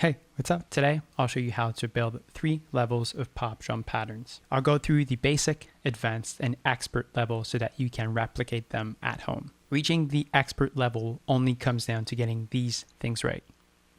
Hey, what's up? Today, I'll show you how to build 3 levels of pop drum patterns. I'll go through the basic, advanced, and expert level so that you can replicate them at home. Reaching the expert level only comes down to getting these things right,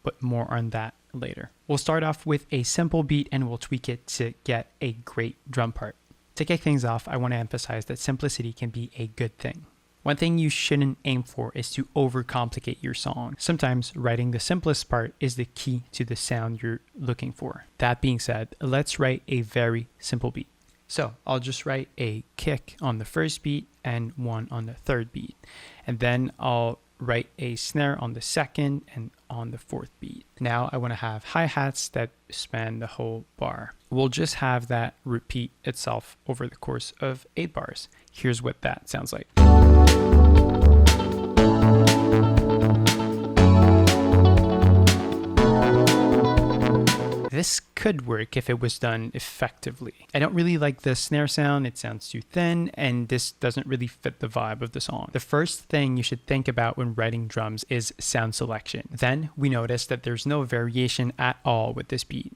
but more on that later. We'll start off with a simple beat and we'll tweak it to get a great drum part. To kick things off, I want to emphasize that simplicity can be a good thing. One thing you shouldn't aim for is to overcomplicate your song. Sometimes writing the simplest part is the key to the sound you're looking for. That being said, let's write a very simple beat. So I'll just write a kick on the first beat and one on the third beat. And then I'll write a snare on the second and on the fourth beat. Now I want to have hi-hats that span the whole bar. We'll just have that repeat itself over the course of 8 bars. Here's what that sounds like. This could work if it was done effectively. I don't really like the snare sound, it sounds too thin, and this doesn't really fit the vibe of the song. The first thing you should think about when writing drums is sound selection. Then we notice that there's no variation at all with this beat.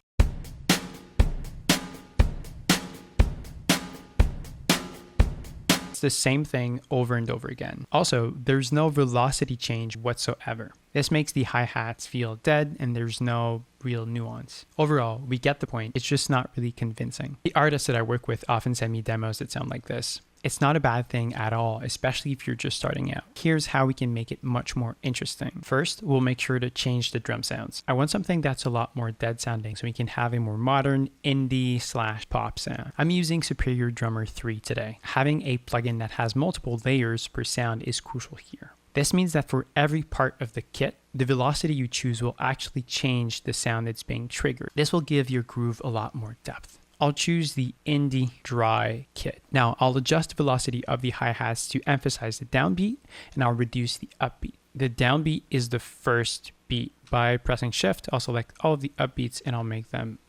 It's the same thing over and over again. Also, there's no velocity change whatsoever. This makes the hi-hats feel dead and there's no real nuance. Overall, we get the point. It's just not really convincing. The artists that I work with often send me demos that sound like this. It's not a bad thing at all, especially if you're just starting out. Here's how we can make it much more interesting. First, we'll make sure to change the drum sounds. I want something that's a lot more dead sounding so we can have a more modern indie/pop sound. I'm using Superior Drummer 3 today. Having a plugin that has multiple layers per sound is crucial here. This means that for every part of the kit, the velocity you choose will actually change the sound that's being triggered. This will give your groove a lot more depth. I'll choose the indie dry kit. Now I'll adjust the velocity of the hi-hats to emphasize the downbeat, and I'll reduce the upbeat. The downbeat is the first beat. By pressing shift, I'll select all of the upbeats and I'll make them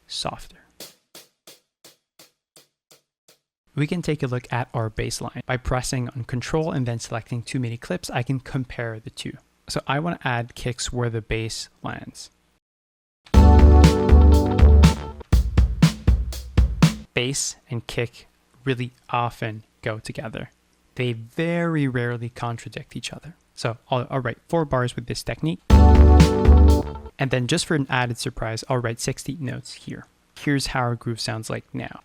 softer. We can take a look at our bass line. By pressing on Control and then selecting 2 MIDI clips, I can compare the two. So I want to add kicks where the bass lands. Bass and kick really often go together. They very rarely contradict each other. So I'll write 4 bars with this technique. And then just for an added surprise, I'll write 60 notes here. Here's how our groove sounds like now.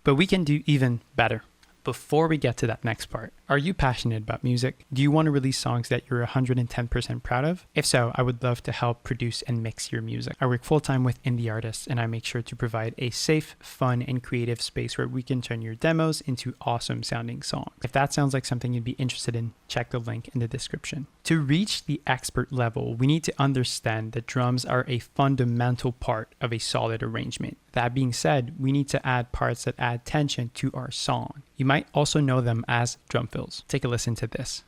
But we can do even better. Before we get to that next part, are you passionate about music? Do you want to release songs that you're 110% proud of? If so, I would love to help produce and mix your music. I work full-time with indie artists and I make sure to provide a safe, fun, and creative space where we can turn your demos into awesome sounding songs. If that sounds like something you'd be interested in, check the link in the description. To reach the expert level, we need to understand that drums are a fundamental part of a solid arrangement. That being said, we need to add parts that add tension to our song. You might also know them as drum fills. Take a listen to this.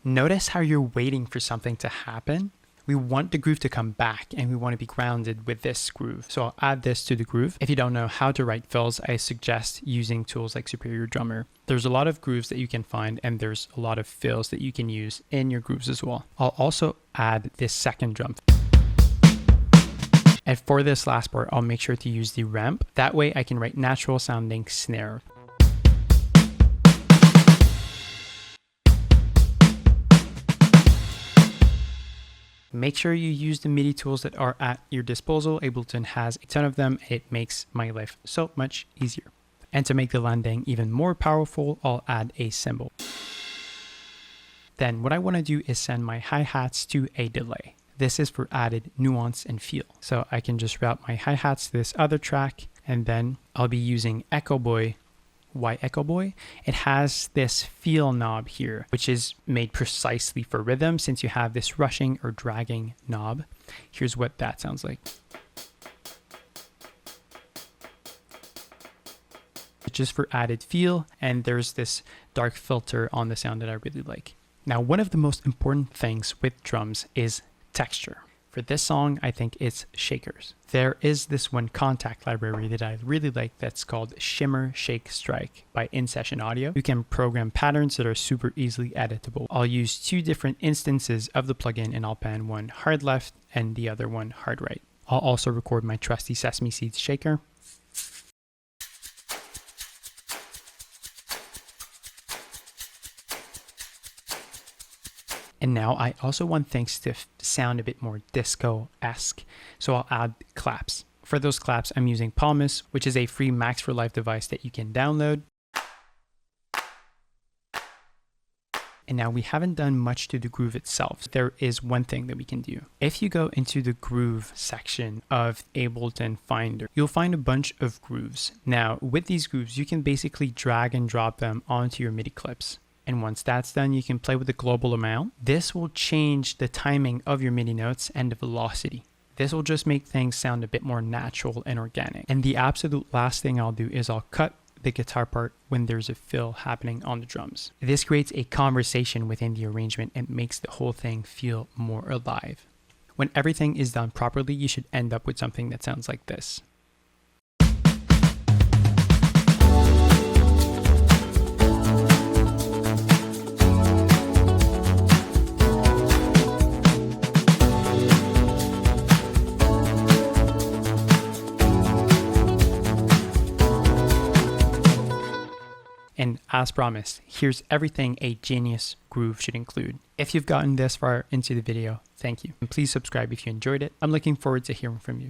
Notice how you're waiting for something to happen? We want the groove to come back and we want to be grounded with this groove. So I'll add this to the groove. If you don't know how to write fills, I suggest using tools like Superior Drummer. There's a lot of grooves that you can find and there's a lot of fills that you can use in your grooves as well. I'll also add this second drum. And for this last part, I'll make sure to use the ramp. That way I can write natural sounding snare. Make sure you use the MIDI tools that are at your disposal. Ableton has a ton of them. It makes my life so much easier. And to make the landing even more powerful, I'll add a cymbal. Then what I want to do is send my hi-hats to a delay. This is for added nuance and feel. So I can just route my hi-hats to this other track, and then I'll be using Echo Boy. Why Echo Boy? It has this feel knob here, which is made precisely for rhythm since you have this rushing or dragging knob. Here's what that sounds like. Just for added feel, and there's this dark filter on the sound that I really like. Now, one of the most important things with drums is texture. For this song, I think it's shakers. There is this one Contact library that I really like that's called Shimmer Shake Strike by In Session Audio. You can program patterns that are super easily editable. I'll use two different instances of the plugin and I'll pan one hard left and the other one hard right. I'll also record my trusty Sesame Seeds shaker. And now I also want things to sound a bit more disco-esque, so I'll add claps. For those claps, I'm using Palmas, which is a free Max for Life device that you can download. And now we haven't done much to the groove itself. There is one thing that we can do. If you go into the groove section of Ableton Finder, you'll find a bunch of grooves. Now, with these grooves, you can basically drag and drop them onto your MIDI clips. And once that's done, you can play with the global amount. This will change the timing of your MIDI notes and the velocity. This will just make things sound a bit more natural and organic. And the absolute last thing I'll do is I'll cut the guitar part when there's a fill happening on the drums. This creates a conversation within the arrangement and makes the whole thing feel more alive. When everything is done properly, you should end up with something that sounds like this. And as promised, here's everything a genius groove should include. If you've gotten this far into the video, thank you. And please subscribe if you enjoyed it. I'm looking forward to hearing from you.